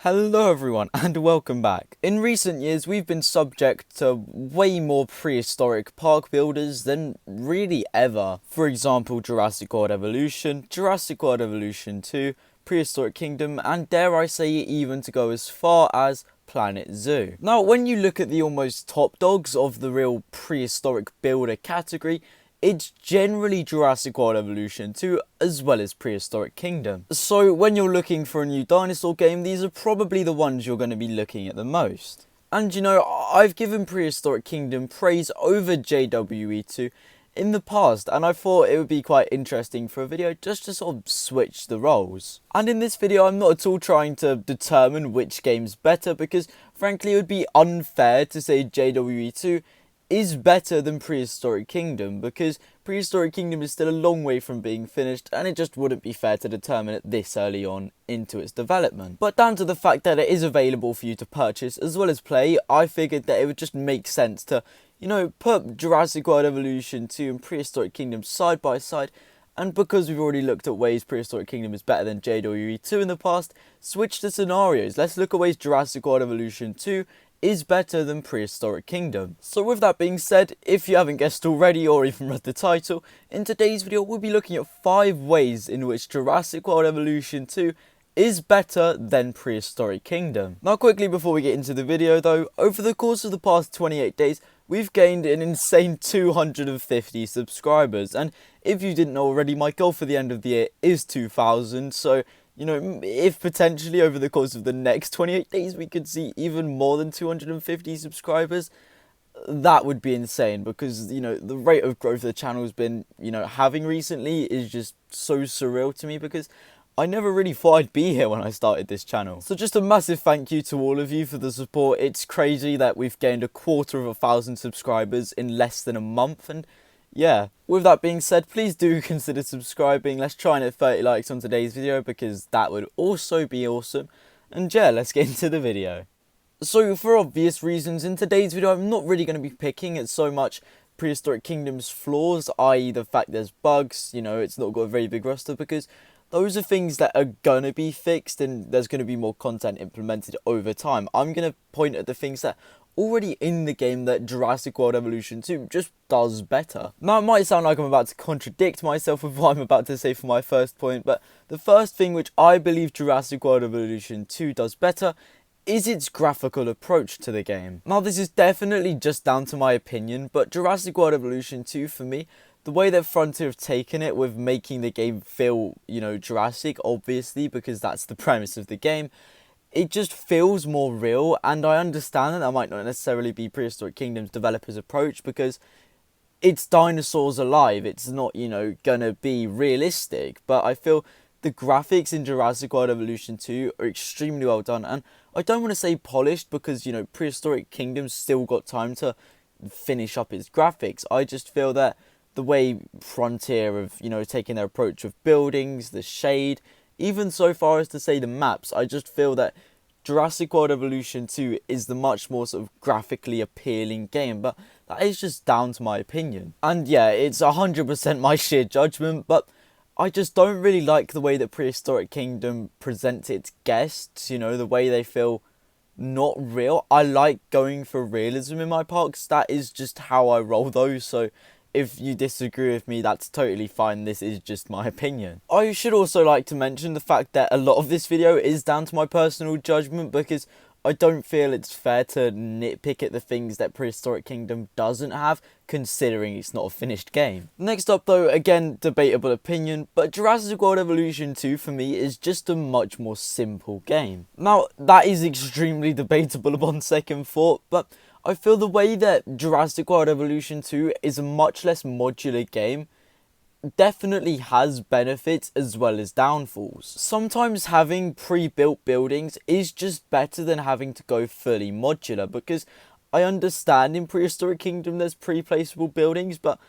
Hello everyone and welcome back. In recent years we've been subject to way more prehistoric park builders than really ever. For example, Jurassic World Evolution, Jurassic World Evolution 2, Prehistoric Kingdom, and dare I say even to go as far as Planet Zoo. Now when you look at the almost top dogs of the real prehistoric builder category, it's generally Jurassic World Evolution 2 as well as Prehistoric Kingdom. So when you're looking for a new dinosaur game, these are probably the ones you're going to be looking at the most. And you know, I've given Prehistoric Kingdom praise over JWE2 in the past, and I thought it would be quite interesting for a video just to sort of switch the roles. And in this video I'm not at all trying to determine which game's better, because frankly it would be unfair to say JWE2 is better than Prehistoric Kingdom, because Prehistoric Kingdom is still a long way from being finished and it just wouldn't be fair to determine it this early on into its development. But down to the fact that it is available for you to purchase as well as play, I figured that it would just make sense to, you know, put Jurassic World Evolution 2 and Prehistoric Kingdom side by side. And because we've already looked at ways Prehistoric Kingdom is better than JWE2 in the past, switch the scenarios. Let's look at ways Jurassic World Evolution 2 is better than Prehistoric Kingdom. So with that being said, if you haven't guessed already or even read the title, in today's video we'll be looking at 5 ways in which Jurassic World Evolution 2 is better than Prehistoric Kingdom. Now quickly before we get into the video though, over the course of the past 28 days, we've gained an insane 250 subscribers, and if you didn't know already, my goal for the end of the year is 2,000, so you know, if potentially over the course of the next 28 days we could see even more than 250 subscribers, that would be insane, because, you know, the rate of growth the channel's been, you know, having recently is just so surreal to me, because I never really thought I'd be here when I started this channel. So just a massive thank you to all of you for the support. It's crazy that we've gained 250,000 subscribers in less than a month, and yeah, with that being said, please do consider subscribing. Let's try and hit 30 likes on today's video, because that would also be awesome. And yeah, let's get into the video. So for obvious reasons, in today's video I'm not really going to be picking at so much Prehistoric Kingdom's flaws, i.e. the fact there's bugs, you know, it's not got a very big roster, because those are things that are going to be fixed and there's going to be more content implemented over time. I'm going to point at the things that already in the game that Jurassic World Evolution 2 just does better. Now it might sound like I'm about to contradict myself with what I'm about to say for my first point, but the first thing which I believe Jurassic World Evolution 2 does better is its graphical approach to the game. Now this is definitely just down to my opinion, but Jurassic World Evolution 2 for me, the way that Frontier have taken it with making the game feel, you know, Jurassic, obviously, because that's the premise of the game, it just feels more real. And I understand that might not necessarily be Prehistoric Kingdom's developers' approach, because it's dinosaurs alive, it's not, you know, gonna be realistic, but I feel the graphics in Jurassic World Evolution 2 are extremely well done, and I don't want to say polished, because, you know, Prehistoric Kingdom's still got time to finish up its graphics. I just feel that the way Frontier have, you know, taken their approach of buildings, the shade, even so far as to say the maps, I just feel that Jurassic World Evolution 2 is the much more sort of graphically appealing game, but that is just down to my opinion. And yeah, it's 100% my sheer judgment, but I just don't really like the way that Prehistoric Kingdom presents its guests, you know, the way they feel not real. I like going for realism in my parks, that is just how I roll those, so if you disagree with me, that's totally fine, this is just my opinion. I should also like to mention the fact that a lot of this video is down to my personal judgment, because I don't feel it's fair to nitpick at the things that Prehistoric Kingdom doesn't have, considering it's not a finished game. Next up though, again, debatable opinion, but Jurassic World Evolution 2 for me is just a much more simple game. Now, that is extremely debatable upon second thought, but I feel the way that Jurassic World Evolution 2 is a much less modular game definitely has benefits as well as downfalls. Sometimes having pre-built buildings is just better than having to go fully modular, because I understand in Prehistoric Kingdom there's pre-placeable buildings, but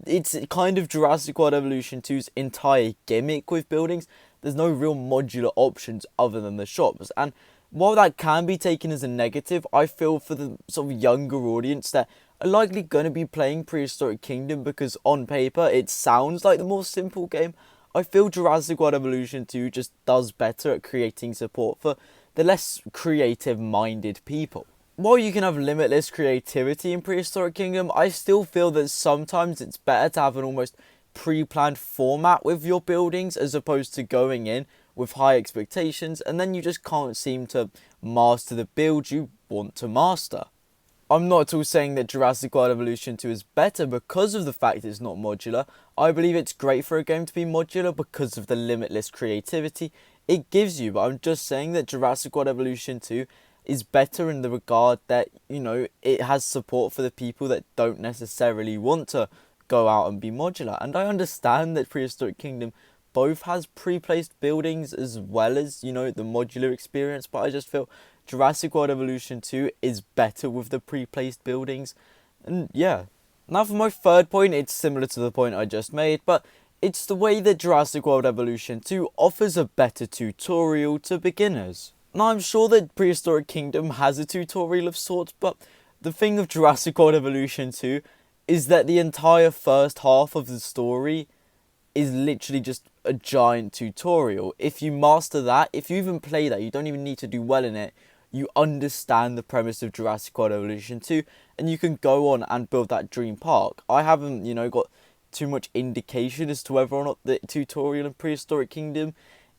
it's kind of Jurassic World Evolution 2's entire gimmick with buildings. There's no real modular options other than the shops, and while that can be taken as a negative, I feel for the sort of younger audience that are likely going to be playing Prehistoric Kingdom because on paper it sounds like the more simple game, I feel Jurassic World Evolution 2 just does better at creating support for the less creative-minded people. While you can have limitless creativity in Prehistoric Kingdom, I still feel that sometimes it's better to have an almost pre-planned format with your buildings as opposed to going in with high expectations and then you just can't seem to master the build you want to master. I'm not at all saying that Jurassic World Evolution 2 is better because of the fact it's not modular. I believe it's great for a game to be modular because of the limitless creativity it gives you, but I'm just saying that Jurassic World Evolution 2 is better in the regard that, you know, it has support for the people that don't necessarily want to go out and be modular. And I understand that Prehistoric Kingdom both has pre-placed buildings as well as, you know, the modular experience, but I just feel Jurassic World Evolution 2 is better with the pre-placed buildings. And yeah. Now for my third point, it's similar to the point I just made, but it's the way that Jurassic World Evolution 2 offers a better tutorial to beginners. Now I'm sure that Prehistoric Kingdom has a tutorial of sorts, but the thing of Jurassic World Evolution 2 is that the entire first half of the story is literally just a giant tutorial. If you master that, if you even play that, you don't even need to do well in it. You understand the premise of Jurassic World Evolution 2 and you can go on and build that dream park. I haven't, you know, got too much indication as to whether or not the tutorial in Prehistoric Kingdom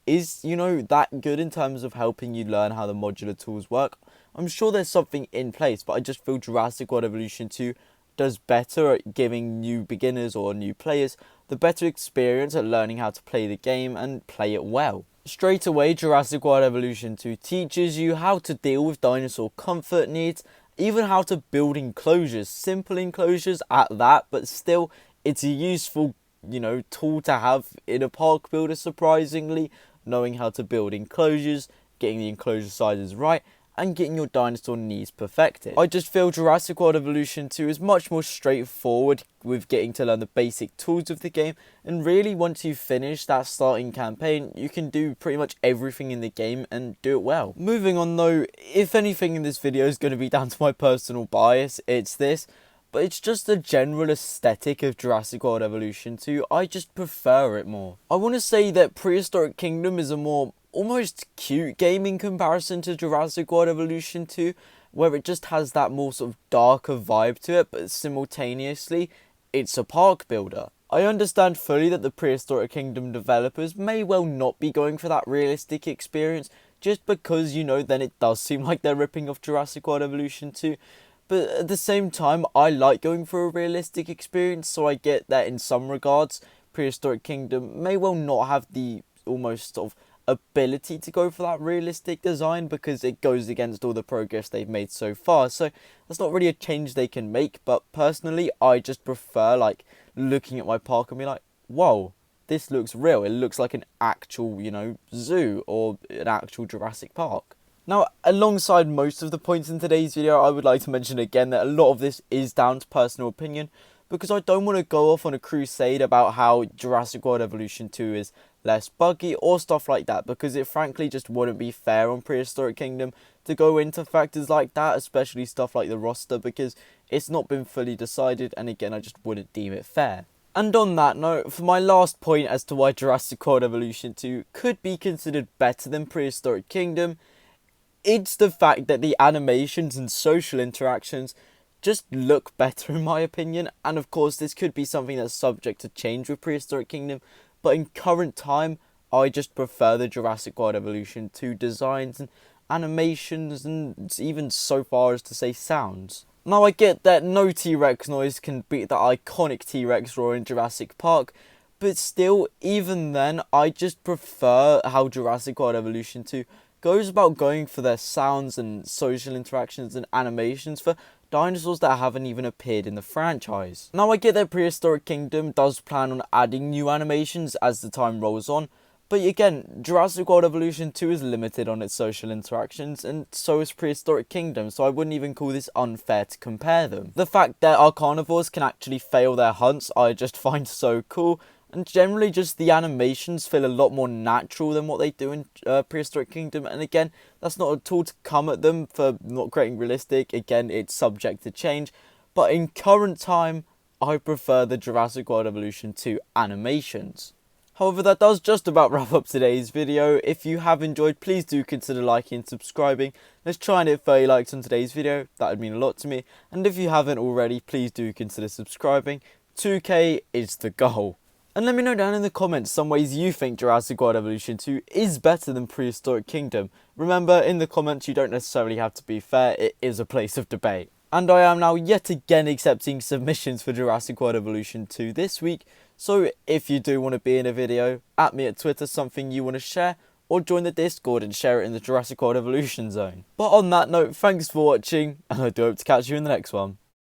is, you know, that good in terms of helping you learn how the modular tools work. I'm sure there's something in place, but I just feel Jurassic World Evolution 2 does better at giving new beginners or new players the better experience at learning how to play the game and play it well. Straight away, Jurassic World Evolution 2 teaches you how to deal with dinosaur comfort needs, even how to build enclosures, simple enclosures at that, but still it's a useful, you know, tool to have in a park builder, surprisingly, knowing how to build enclosures, getting the enclosure sizes right, and getting your dinosaur needs perfected. I just feel Jurassic World Evolution 2 is much more straightforward with getting to learn the basic tools of the game, and really once you finish that starting campaign, you can do pretty much everything in the game and do it well. Moving on though, if anything in this video is going to be down to my personal bias, it's this, but it's just the general aesthetic of Jurassic World Evolution 2, I just prefer it more. I want to say that Prehistoric Kingdom is a more almost cute game in comparison to Jurassic World Evolution 2, where it just has that more sort of darker vibe to it, but simultaneously, it's a park builder. I understand fully that the Prehistoric Kingdom developers may well not be going for that realistic experience, just because, you know, then it does seem like they're ripping off Jurassic World Evolution 2, but at the same time, I like going for a realistic experience, so I get that in some regards, Prehistoric Kingdom may well not have the almost sort of ability to go for that realistic design because it goes against all the progress they've made so far, so that's not really a change they can make. But personally, I just prefer like looking at my park and be like, whoa, this looks real, it looks like an actual, you know, zoo or an actual Jurassic Park. Now, alongside most of the points in today's video, I would like to mention again that a lot of this is down to personal opinion, because I don't want to go off on a crusade about how Jurassic World Evolution 2 is less buggy or stuff like that, because it frankly just wouldn't be fair on Prehistoric Kingdom to go into factors like that, especially stuff like the roster, because it's not been fully decided, and again, I just wouldn't deem it fair. And on that note, for my last point as to why Jurassic World Evolution 2 could be considered better than Prehistoric Kingdom, it's the fact that the animations and social interactions just look better in my opinion, and of course this could be something that's subject to change with Prehistoric Kingdom, but in current time, I just prefer the Jurassic World Evolution 2 designs and animations, and even so far as to say sounds. Now I get that no T-Rex noise can beat the iconic T-Rex roar in Jurassic Park, but still, even then, I just prefer how Jurassic World Evolution 2 goes about going for their sounds and social interactions and animations for dinosaurs that haven't even appeared in the franchise. Now I get that Prehistoric Kingdom does plan on adding new animations as the time rolls on, but again, Jurassic World Evolution 2 is limited on its social interactions, and so is Prehistoric Kingdom, so I wouldn't even call this unfair to compare them. The fact that our carnivores can actually fail their hunts I just find so cool, and generally just the animations feel a lot more natural than what they do in Prehistoric Kingdom. And again, that's not at all to come at them for not creating realistic. Again, it's subject to change. But in current time, I prefer the Jurassic World Evolution 2 animations. However, that does just about wrap up today's video. If you have enjoyed, please do consider liking and subscribing. Let's try and hit 30 likes on today's video. That would mean a lot to me. And if you haven't already, please do consider subscribing. 2K is the goal. And let me know down in the comments some ways you think Jurassic World Evolution 2 is better than Prehistoric Kingdom. Remember, in the comments you don't necessarily have to be fair, it is a place of debate. And I am now yet again accepting submissions for Jurassic World Evolution 2 this week, so if you do want to be in a video, at me at Twitter something you want to share, or join the Discord and share it in the Jurassic World Evolution zone. But on that note, thanks for watching, and I do hope to catch you in the next one.